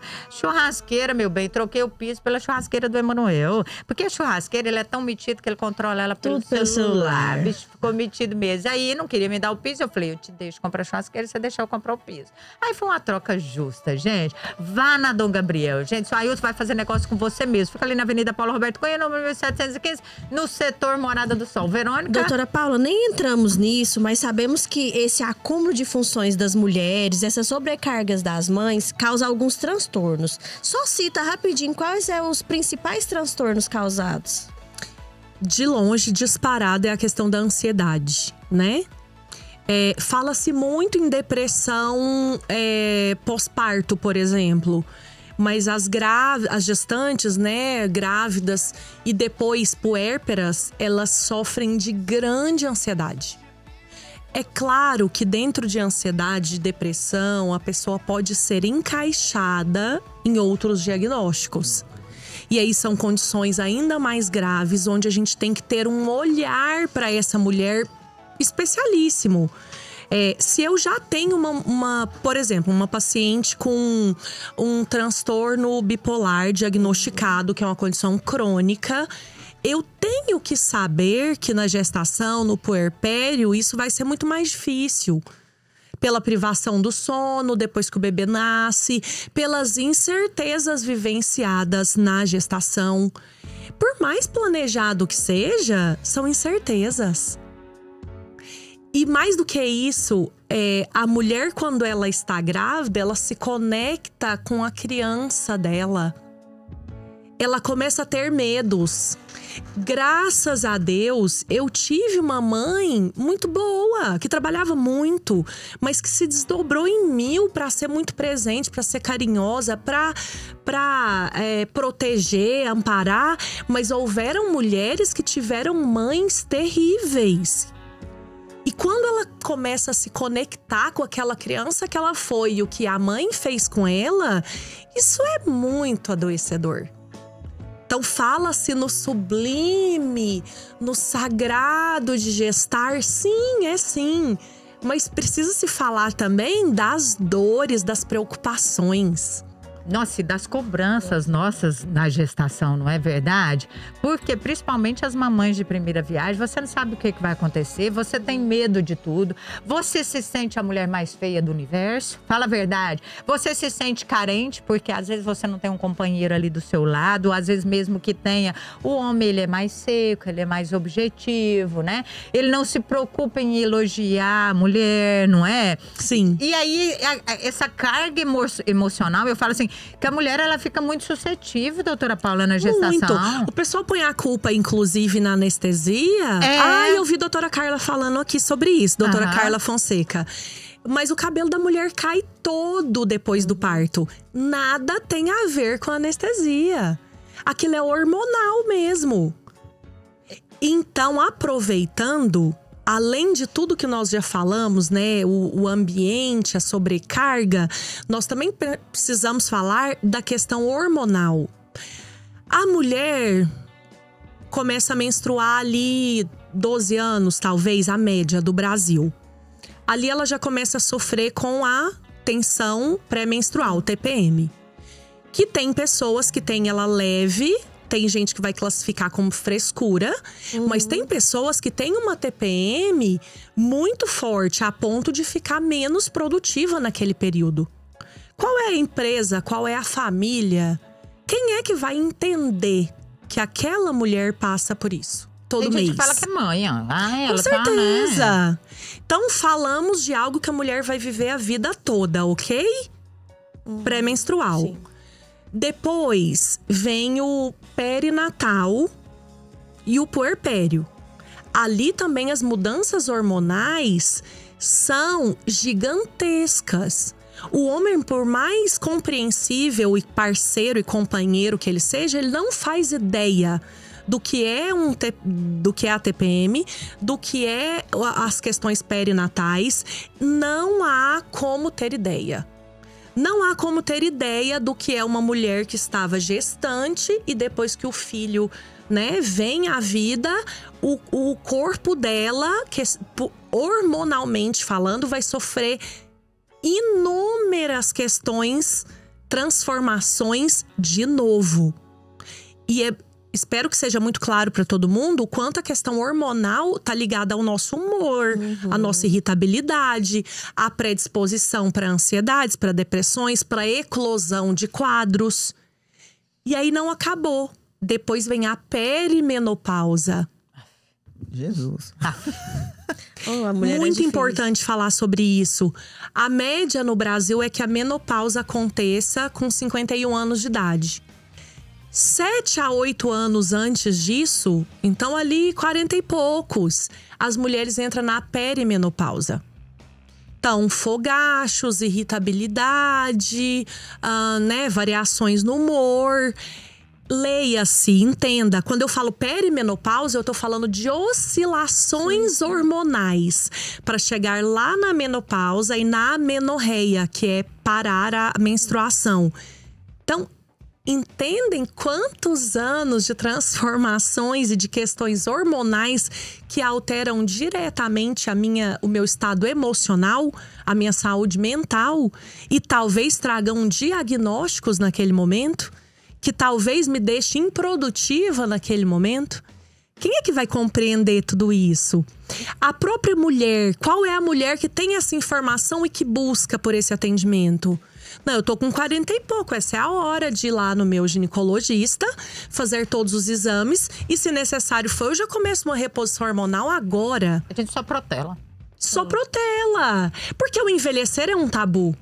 meu bem. Troquei o piso pela churrasqueira do Emanuel. Porque a churrasqueira, ele é tão metido que ele controla ela pelo celular. Bicho, ficou metido mesmo. Aí, não queria me dar o piso. Eu falei, eu te deixo comprar a churrasqueira, você deixa eu comprar o piso. Aí foi uma troca justa, gente. Vá na Dom Gabriel. Gente, o Ailton vai fazer negócio com você mesmo. Fica ali na Avenida Paulo Roberto Cunha, número 715, no setor Morada do Sol. Verônica? Doutora Paula, nem entramos nisso, mas sabemos que esse acúmulo de funções das mulheres, essas sobrecargas das mães, causa alguns transtornos. Só cita rapidinho quais são os principais transtornos causados. De longe, disparado é a questão da ansiedade, né? Fala-se muito em depressão pós-parto, por exemplo. Mas as gestantes, né, grávidas e depois puérperas, elas sofrem de grande ansiedade. É claro que dentro de ansiedade e depressão, a pessoa pode ser encaixada em outros diagnósticos. E aí são condições ainda mais graves, onde a gente tem que ter um olhar para essa mulher especialíssimo. Se eu já tenho por exemplo, uma paciente com um transtorno bipolar diagnosticado, que é uma condição crônica, eu tenho que saber que na gestação, no puerpério, isso vai ser muito mais difícil. Pela privação do sono, depois que o bebê nasce, pelas incertezas vivenciadas na gestação. Por mais planejado que seja, são incertezas. E mais do que isso, a mulher, quando ela está grávida, ela se conecta com a criança dela. Ela começa a ter medos. Graças a Deus, eu tive uma mãe muito boa, que trabalhava muito, mas que se desdobrou em mil para ser muito presente, para ser carinhosa, para proteger, amparar. Mas houveram mulheres que tiveram mães terríveis. E quando ela começa a se conectar com aquela criança que ela foi e o que a mãe fez com ela, isso é muito adoecedor. Então fala-se no sublime, no sagrado de gestar, sim, é sim. Mas precisa se falar também das dores, das preocupações. Nossa, e das cobranças nossas na gestação, não é verdade? Porque principalmente as mamães de primeira viagem, você não sabe o que vai acontecer, você tem medo de tudo, você se sente a mulher mais feia do universo, fala a verdade. Você se sente carente, porque às vezes você não tem um companheiro ali do seu lado, às vezes mesmo que tenha, o homem ele é mais seco, ele é mais objetivo, né? Ele não se preocupa em elogiar a mulher, não é? Sim. E aí, essa carga emocional, eu falo assim, que a mulher, ela fica muito suscetível, doutora Paula, na gestação. Muito. O pessoal põe a culpa, inclusive, na anestesia. Eu vi a doutora Carla falando aqui sobre isso, doutora Carla Fonseca. Mas o cabelo da mulher cai todo depois do parto. Nada tem a ver com a anestesia. Aquilo é hormonal mesmo. Então, aproveitando, além de tudo que nós já falamos, né, o ambiente, a sobrecarga, nós também precisamos falar da questão hormonal. A mulher começa a menstruar ali 12 anos, talvez, a média do Brasil. Ali ela já começa a sofrer com a tensão pré-menstrual, TPM. Que tem pessoas que têm ela leve, tem gente que vai classificar como frescura, mas tem pessoas que têm uma TPM muito forte a ponto de ficar menos produtiva naquele período. Qual é a empresa? Qual é a família? Quem é que vai entender que aquela mulher passa por isso todo mês? Tem gente que fala que é mãe, ó. Ela Com certeza. Tá, né? Então, falamos de algo que a mulher vai viver a vida toda, ok? Pré-menstrual. Sim. Depois vem o perinatal e o puerpério. Ali também as mudanças hormonais são gigantescas. O homem, por mais compreensível e parceiro e companheiro que ele seja, ele não faz ideia do que é a TPM, do que é as questões perinatais. Não há como ter ideia. Não há como ter ideia do que é uma mulher que estava gestante e depois que o filho, né, vem à vida, o corpo dela, hormonalmente falando, vai sofrer inúmeras questões, transformações de novo. E espero que seja muito claro para todo mundo o quanto a questão hormonal tá ligada ao nosso humor, à nossa irritabilidade, à predisposição para ansiedades, para depressões, para eclosão de quadros. E aí não acabou. Depois vem a perimenopausa. Jesus. A mulher Muito difícil. importante falar sobre isso. A média no Brasil é que a menopausa aconteça com 51 anos de idade. 7 a 8 anos antes disso, então ali 40 e poucos, as mulheres entram na perimenopausa. Então, fogachos, irritabilidade, né, variações no humor. Leia-se, entenda. Quando eu falo perimenopausa, eu estou falando de oscilações hormonais para chegar lá na menopausa e na amenorreia, que é parar a menstruação. Então, entendem quantos anos de transformações e de questões hormonais que alteram diretamente o meu estado emocional, a minha saúde mental e talvez tragam diagnósticos naquele momento, que talvez me deixe improdutiva naquele momento? Quem é que vai compreender tudo isso? A própria mulher. Qual é a mulher que tem essa informação e que busca por esse atendimento? Não, eu tô com 40 e pouco, essa é a hora de ir lá no meu ginecologista, fazer todos os exames e, se necessário for, eu já começo uma reposição hormonal agora. A gente só protela. Só protela. Porque o envelhecer é um tabu.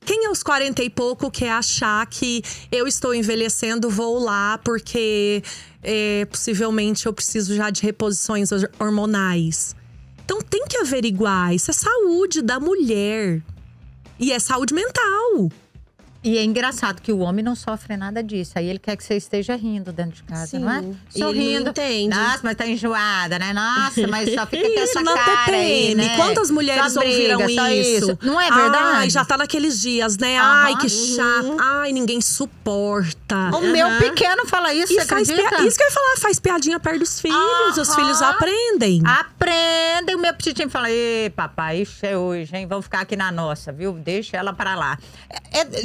Quem aos 40 e pouco quer achar que eu estou envelhecendo, vou lá porque possivelmente eu preciso já de reposições hormonais? Então tem que averiguar, isso é saúde da mulher. E é saúde mental. E é engraçado que o homem não sofre nada disso. Aí ele quer que você esteja rindo dentro de casa, Sim. não é? E ele não entende. Nossa, mas tá enjoada, né? Nossa, mas só fica com Isso, essa na cara aí, TPM. né? Quantas mulheres Só briga, ouviram só isso? Não é verdade? Ai, já tá naqueles dias, né? Ai, que chato. Ai, ninguém suporta. O meu pequeno fala isso, E você faz acredita? isso que eu ia falar, faz piadinha perto dos filhos. Os filhos aprendem. Aprendem. O meu petitinho fala: "Ê, papai, isso é hoje, hein? Vamos ficar aqui na nossa, viu? Deixa ela pra lá."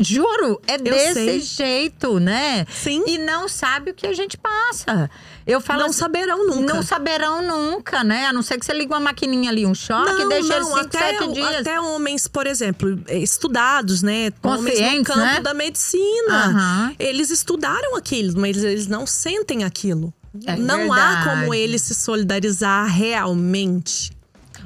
Juro, é desse sei. jeito, né? Sim. E não sabe o que a gente passa. Eu falo Não assim, saberão nunca. Não saberão nunca, né? A não ser que você liga uma maquininha ali, um choque, e deixa eles 5, 7 dias. Até homens, por exemplo, estudados, né? Homens no Conscientes, campo né? da medicina. Aham. Eles estudaram aquilo, mas eles não sentem aquilo. É Não há verdade. como eles se solidarizar realmente.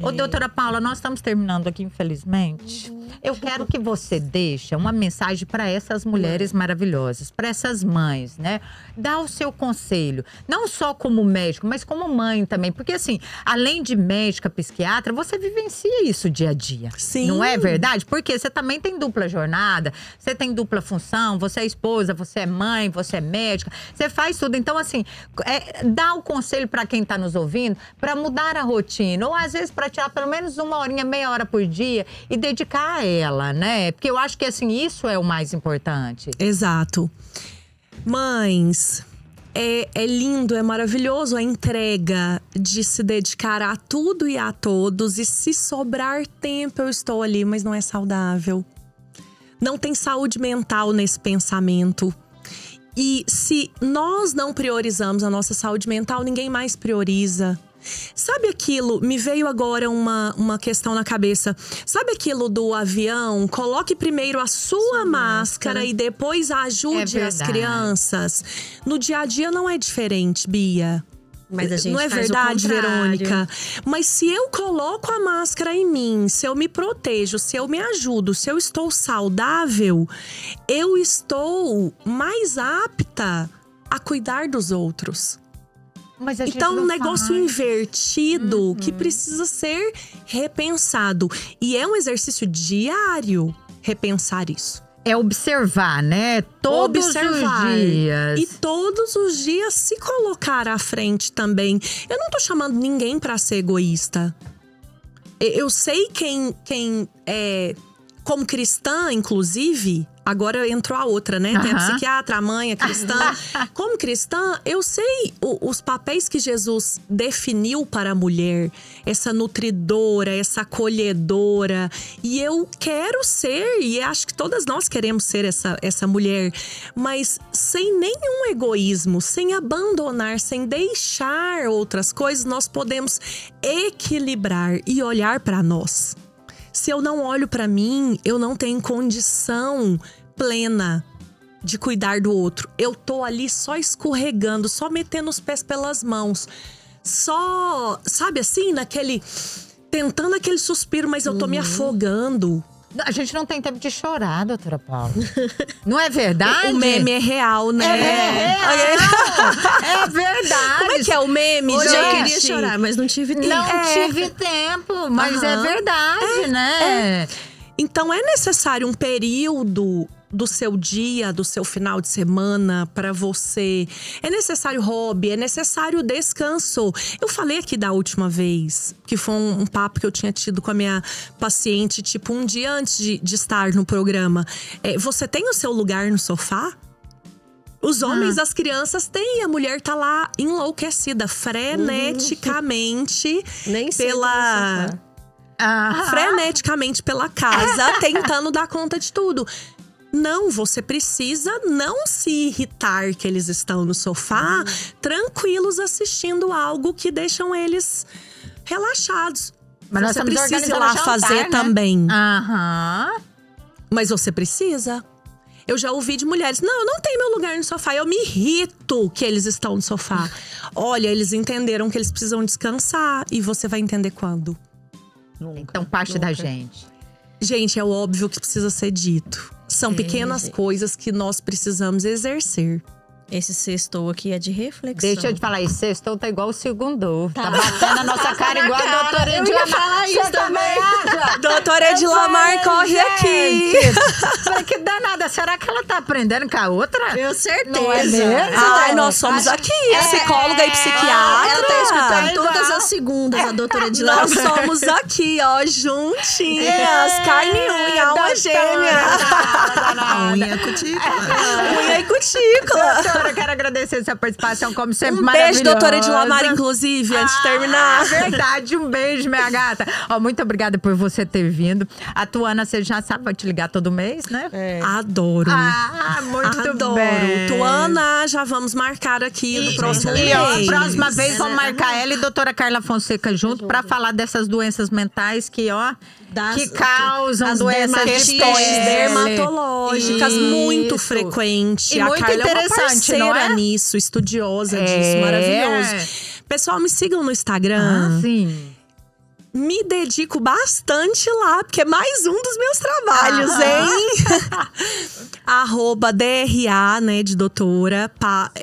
Ô, doutora Paula, nós estamos terminando aqui, infelizmente. Eu quero que você deixe uma mensagem para essas mulheres maravilhosas, para essas mães, né? Dá o seu conselho, não só como médico, mas como mãe também. Porque assim, além de médica, psiquiatra, você vivencia isso dia a dia. Sim. Não é verdade? Porque você também tem dupla jornada, você tem dupla função, você é esposa, você é mãe, você é médica, você faz tudo. Então assim, dá o conselho para quem está nos ouvindo para mudar a rotina, ou às vezes para tirar pelo menos 1 horinha, meia hora por dia e dedicar a ela, né? Porque eu acho que assim, isso é o mais importante. Exato. Mães, é lindo, é maravilhoso a entrega de se dedicar a tudo e a todos. E se sobrar tempo, eu estou ali, mas não é saudável. Não tem saúde mental nesse pensamento. E se nós não priorizamos a nossa saúde mental, ninguém mais prioriza. Sabe aquilo, me veio agora uma questão na cabeça. Sabe aquilo do avião? Coloque primeiro a sua máscara e depois ajude as crianças. No dia a dia não é diferente, Bia. Mas a gente não é faz verdade, o contrário. Verônica? Mas se eu coloco a máscara em mim, se eu me protejo, se eu me ajudo, se eu estou saudável, eu estou mais apta a cuidar dos outros. Mas a gente Então, não um negócio faz. invertido que precisa ser repensado. E é um exercício diário repensar isso. É observar, né? Todos Observar. os dias. E todos os dias se colocar à frente também. Eu não tô chamando ninguém pra ser egoísta. Eu sei quem é… Como cristã, inclusive… Agora entrou a outra, né? Tem a psiquiatra, a mãe, a cristã. Como cristã, eu sei os papéis que Jesus definiu para a mulher. Essa nutridora, essa acolhedora. E eu quero ser, e acho que todas nós queremos ser essa mulher. Mas sem nenhum egoísmo, sem abandonar, sem deixar outras coisas, nós podemos equilibrar e olhar para nós. Se eu não olho para mim, eu não tenho condição plena de cuidar do outro. Eu tô ali só escorregando, só metendo os pés pelas mãos. Só, sabe assim, tentando aquele suspiro, mas eu tô me afogando. A gente não tem tempo de chorar, doutora Paula. Não é verdade? O meme é real, né? É verdade. Como é que é o meme, Hoje gente? eu queria chorar, mas não tive tempo. Não tive tempo, mas é verdade, né? Então é necessário um período do seu dia, do seu final de semana para você. É necessário hobby, é necessário descanso. Eu falei aqui da última vez, que foi um papo que eu tinha tido com a minha paciente, tipo um dia antes de estar no programa. Você tem o seu lugar no sofá? Os homens, as crianças têm, a mulher tá lá enlouquecida, freneticamente Nem sei pela… freneticamente pela casa, tentando dar conta de tudo. Não, você precisa não se irritar que eles estão no sofá, tranquilos, assistindo algo que deixam eles relaxados. Mas nós você estamos precisa ir organizando lá jantar, fazer né? também. Mas você precisa. Eu já ouvi de mulheres, não, eu não tenho meu lugar no sofá, eu me irrito que eles estão no sofá. Olha, eles entenderam que eles precisam descansar e você vai entender quando. então, parte da gente. Gente, é óbvio que precisa ser dito. São pequenas coisas que nós precisamos exercer. Esse sextou aqui é de reflexão. Deixa eu te falar, esse sextou tá igual o segundo. Tá batendo a nossa cara igual a doutora Edilmar. Isso também. Doutora Edilmar, corre aqui! Falei, que danada, será que ela tá aprendendo com a outra? Eu certeza. Não é mesmo? Ai, nós somos aqui, psicóloga e psiquiatra. Ela tá escutando todas as segundas, a doutora Edilmar. Nós somos aqui, ó, juntinhas. Carne e unha, alma gêmea. Unha e cutícula. Unha e cutícula. Doutora, quero agradecer sua participação, como sempre, Um maravilhosa. beijo, doutora Edilmar, inclusive, antes de terminar. Verdade, um beijo, minha gata. Ó, muito obrigada por você ter vindo. A Tuana, você já sabe, vai te ligar todo mês, né? Adoro. Muito Adoro. bem. Tuana, já vamos marcar aqui no próximo mês. E ó, próxima vez vamos marcar ela e a doutora Carla Fonseca junto pra falar dessas doenças mentais que, ó, que causam as doenças de Questões pele. dermatológicas muito Isso. frequentes. E a muito Carla interessante, é uma parceira não é? nisso, estudiosa disso, maravilhoso. Pessoal, me sigam no Instagram. Sim. Me dedico bastante lá, porque é mais um dos meus trabalhos, hein? @DRA, né, de doutora,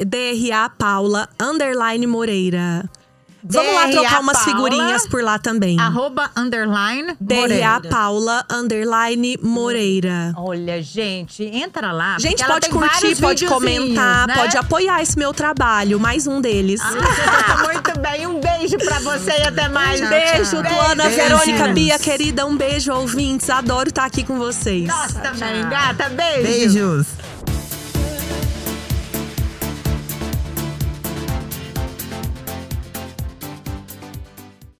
DRA Paula _Moreira. Vamos lá trocar umas figurinhas por lá também. @_ DRA Paula _Moreira. Olha, gente, entra lá. Gente, porque ela pode tem curtir, vários pode videozinhos, comentar, né? pode apoiar esse meu trabalho. Mais um deles. Muito bem, um beijo pra você e até mais. Beijo, Tuana, Beijos. Verônica, Bia, querida. Um beijo, ouvintes. Adoro estar aqui com vocês. Nossa, também, gata. Beijo. Beijos.